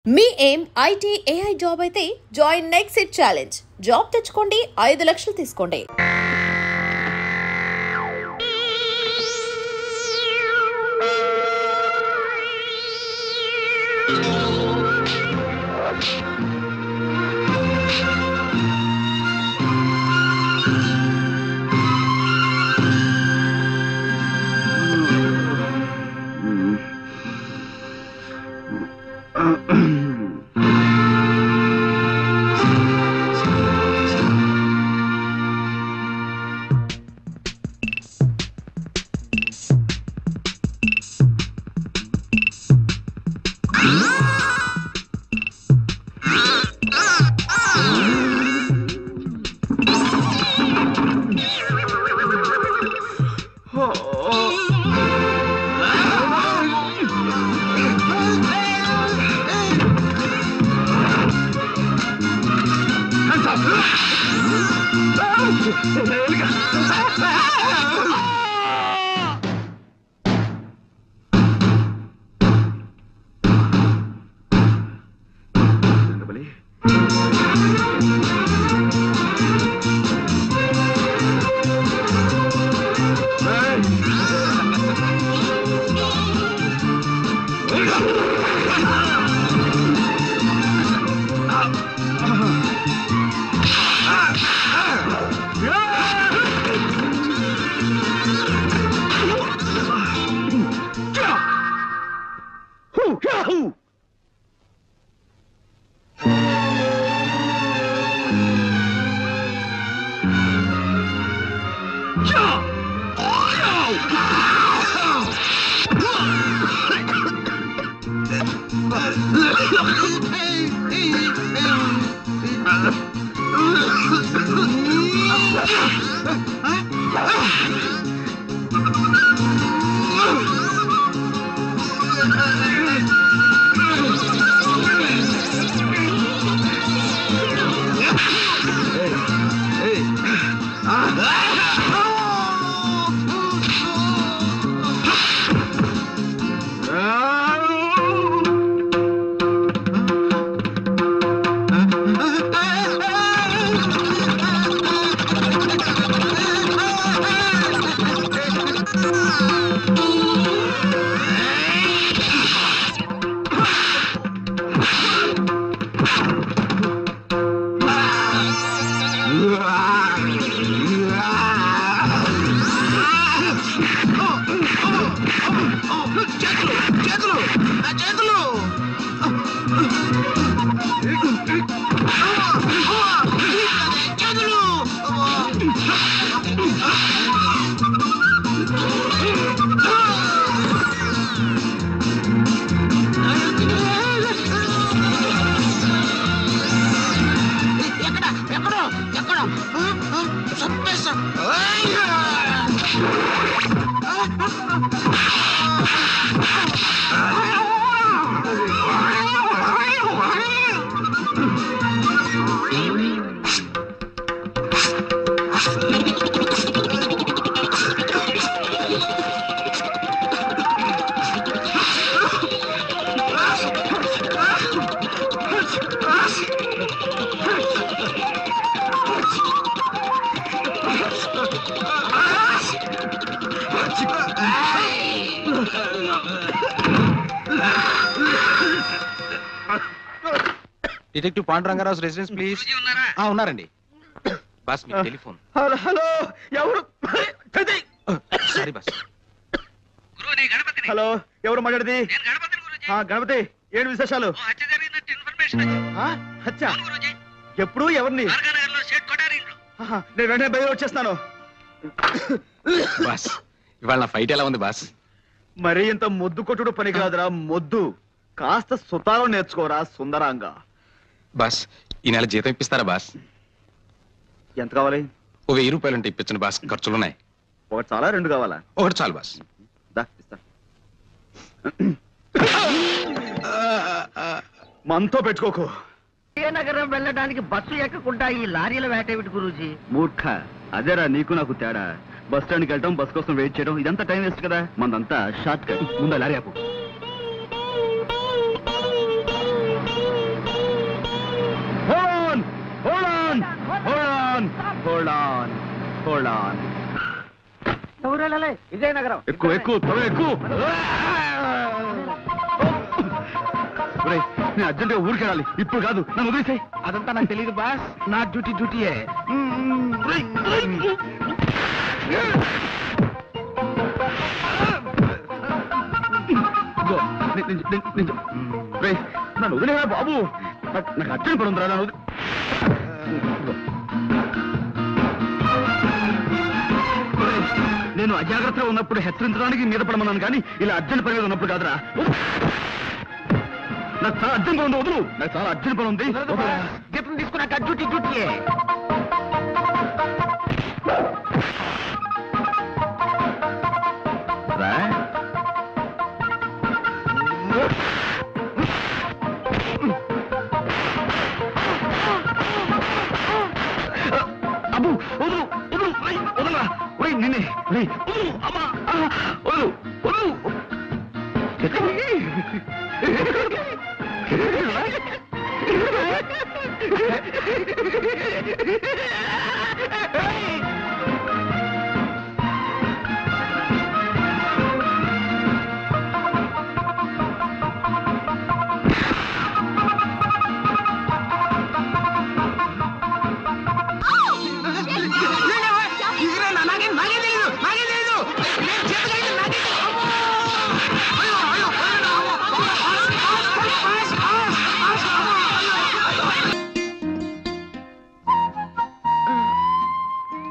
మీ ఏం IT AI job అయితే join next it challenge. Job తెచ్చుకోండి, 5 లక్షలు తీసుకోండి. Detective Panduranga Rao residence please. ఉన్నారండి బాస్, మీ టెలిఫోన్. హలో, ఎవరు? Sorry boss. హలో, ఎవరు మాట్లాడేది? గణపతి, ఏంటి విశేషాలు? హత్య ఎప్పుడు? ఎవరిని? నేను వెంటనే బయలు వచ్చేస్తాను. బాస్, ఇవాళ నా ఫైట్ ఎలా ఉంది బాస్? మరీ ఇంత మొద్దు కొట్టుడు పని కాదురా మొద్దు. కాస్త సుతారం నేర్చుకోరా సుందరాంగా. బాస్, ఈ నెల జీతం ఇప్పిస్తారా బాస్? ఎంత కావాలి? ఓ 1000 రూపాయలు అంటే ఇప్పించండి బాస్, ఖర్చులున్నాయి. ఒకటి చాలా, 2 కావాలా? ఒకటి చాలు బాస్. మనతో పెట్టుకోకు. నగరం వెళ్ళడానికి బస్సు ఎక్కకుండా ఈ లారీల వేటేమిటి గురూజీ? మూర్ఖ, అదేరా నీకు నాకు తేడా. బస్ స్టాండ్కి వెళ్ళటం, బస్ కోసం వెయిట్ చేయడం, ఇదంతా టైం వేస్ట్ కదా. మనదంతా షార్ట్ కట్. ముందు లారీ ఆపు. హోల్డ్ ఆన్ ఎవరు విజయనగరం ఎక్కువ త్వరగా ఎక్కువ. ఒరేయ్, నేను అర్జెంట్ గా ఊరికి వెళ్ళాలి. ఇప్పుడు కాదు, నన్ను వదిలేసాయి. అదంతా నాకు తెలియదు బాస్. నా డ్యూటీయే. నన్ను వదిలేవా బాబు. నాకు అర్జెంట్ పడి ఉందిరా. నన్ను నేను అజాగ్రత్తగా ఉన్నప్పుడు హెచ్చరించడానికి మీద పడమన్నాను, కానీ ఇలా అర్జెంట్ పని మీద ఉన్నప్పుడు కాదురా. నాకు చాలా అర్జెంట్ పని ఉంది, వదులు. నాకు చాలా అర్జెంట్ పని ఉంది. జీతం తీసుకున్నాక డ్యూటీయే. అబ్బు వదులు వదులు వదలరా. నిన్నే అమ్మా వదులు వదులు.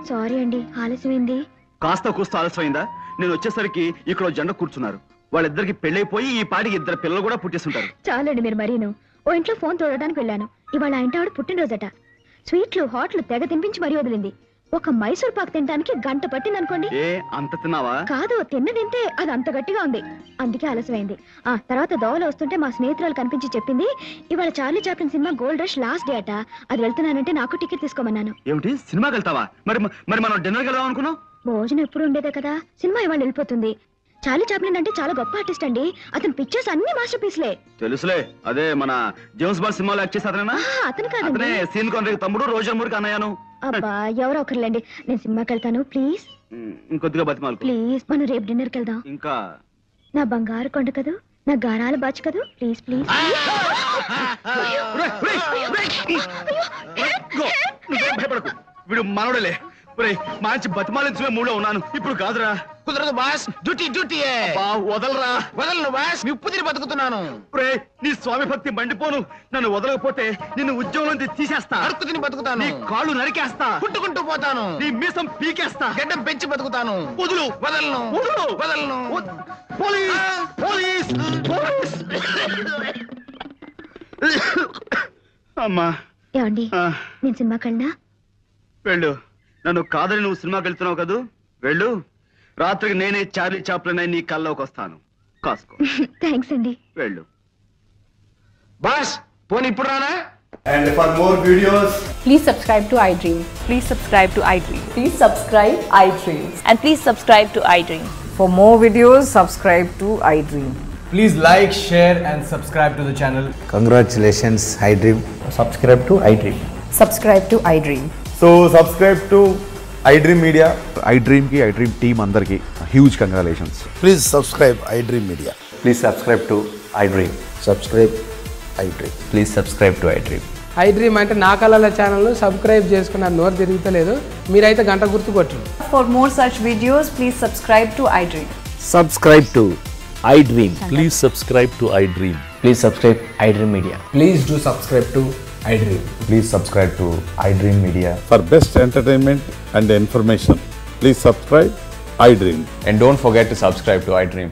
సారీ అండి, ఆలస్యమైంది. కాస్త కూస్త ఆలస్యమైందా? నేను వచ్చేసరికి ఇక్కడ జెండా కూర్చున్నారు. వాళ్ళిద్దరికి పెళ్ళైపోయి ఈ పాటికి 2 పిల్లలు కూడా పుట్టేస్తుంటారు. చాలండి మీరు మరీను. ఓ ఇంట్లో ఫోన్ తోడడానికి వెళ్ళాను. ఇవాళ ఆ ఇంటి ఆవిడ పుట్టినరోజట. స్వీట్లు హాట్లు తెగ తినిపించి మరీ వదిలింది. ఒక మైసూర్ పాక్ తినడానికి గంట పట్టింది అనుకోండి. ఏ అంత తిన్నావా? కాదు, తిన్నదింటే అది అంత గట్టిగా ఉంది. అందుకే ఆలస్యమైంది. ఆ తర్వాత దోవలో వస్తుంటే మా స్నేహితురాలు కనిపించి చెప్పింది, ఇవాళ Charlie Chaplin cinema gold rush last day అట. అది వెళ్తున్నానంటే నాకు టికెట్ తీసుకోమన్నాను. ఏమిటి, సినిమాకి వెళ్తావా? మరి మరి మనం డిన్నర్కి వెళ్దాం అనుకున్నాం. భోజనం ఎప్పుడు ఉండేదే కదా, సినిమా ఇవాళ వెళ్ళిపోతుంది. చార్లీ చాప్లిన్ అంటే చాలా గొప్ప ఆర్టిస్ట్ అండి. అతను పిక్చర్స్ అన్ని మాస్టర్ పీస్లే. తెలుసులే, అదే మన జేమ్స్ బాండ్ సినిమాలో యాక్ట్ చేసి అతనేనా? అతను కాదండి, అతనే సీన్ కాన్రాడ్ తమ్ముడు, రోజర్ మూర్కి అన్నయ్యను. అబ్బా ఎవరో ఒకరులేండి. నేను సినిమాకి వెళ్తాను ప్లీజ్. ఇంకొద్దిగా బతిమాలు ప్లీజ్, మనం రేపు డిన్నర్కి వెళ్దాం. ఇంకా నా బంగారు కొండ కదూ, నా గారాల బాచు కదూ, ప్లీజ్ ప్లీజ్. భయపడకు, వీడు మనోడలే. మంచి బతిమాలించే మూడో ఉన్నాను. ఇప్పుడు కాదురా. కుదరదు బాస్. డ్యూటీయే. వదలరా. వదలను బాస్. ఉప్పు తిని బతుకుతున్నాను. నీ స్వామి భక్తి మండిపోను. నన్ను వదలకపోతే నిన్ను ఉద్యోగం నుంచి తీసేస్తా. అడుక్కు తిని బతుకుతాను. నీ కాళ్ళు నరికేస్తా. పుట్టుకుంటూ పోతాను. నీ మీసం పీకేస్తా. గడ్డం పెంచి బతుకుతాను. వదులు. వదలను. వదలను. పోలీస్. అమ్మా ఏమండి, నేను సినిమాకి వెళ్ళినా? వెళ్ళు. నన్ను కాదని నువ్వు సినిమాకి వెళ్తున్నావు కదూ, వెళ్ళు. రాత్రికి నేనే చార్లీ చాప్లిన్ నీ కల్లోకి వస్తాను. కాసుకో. థ్యాంక్స్ అండి. వెళ్ళు. బాస్ పోనీ ఇప్పుడు రానా? And for more videos, please subscribe to iDream. Please subscribe to iDream. Please subscribe iDream. And please subscribe to iDream. For more videos, subscribe to iDream. please like, share and subscribe to the channel. Congratulations, iDream. Subscribe to iDream. Subscribe to iDream. So subscribe to iDream Media. iDream ki iDream team andarki huge congratulations. Please subscribe iDream Media. Please subscribe to iDream. Subscribe iDream. Please subscribe to iDream. iDream అంటే నా కళల channel subscribe చేసుకున్న నోరు తిరుగుతలేదు. మీరైతే గంట గుర్తు కొట్టండి. For more such videos, please subscribe to iDream. Subscribe to iDream. Please subscribe to iDream. Please subscribe iDream Media. Please do subscribe to iDream. Please subscribe to iDream Media. For best entertainment and information, please subscribe iDream. And don't forget to subscribe to iDream.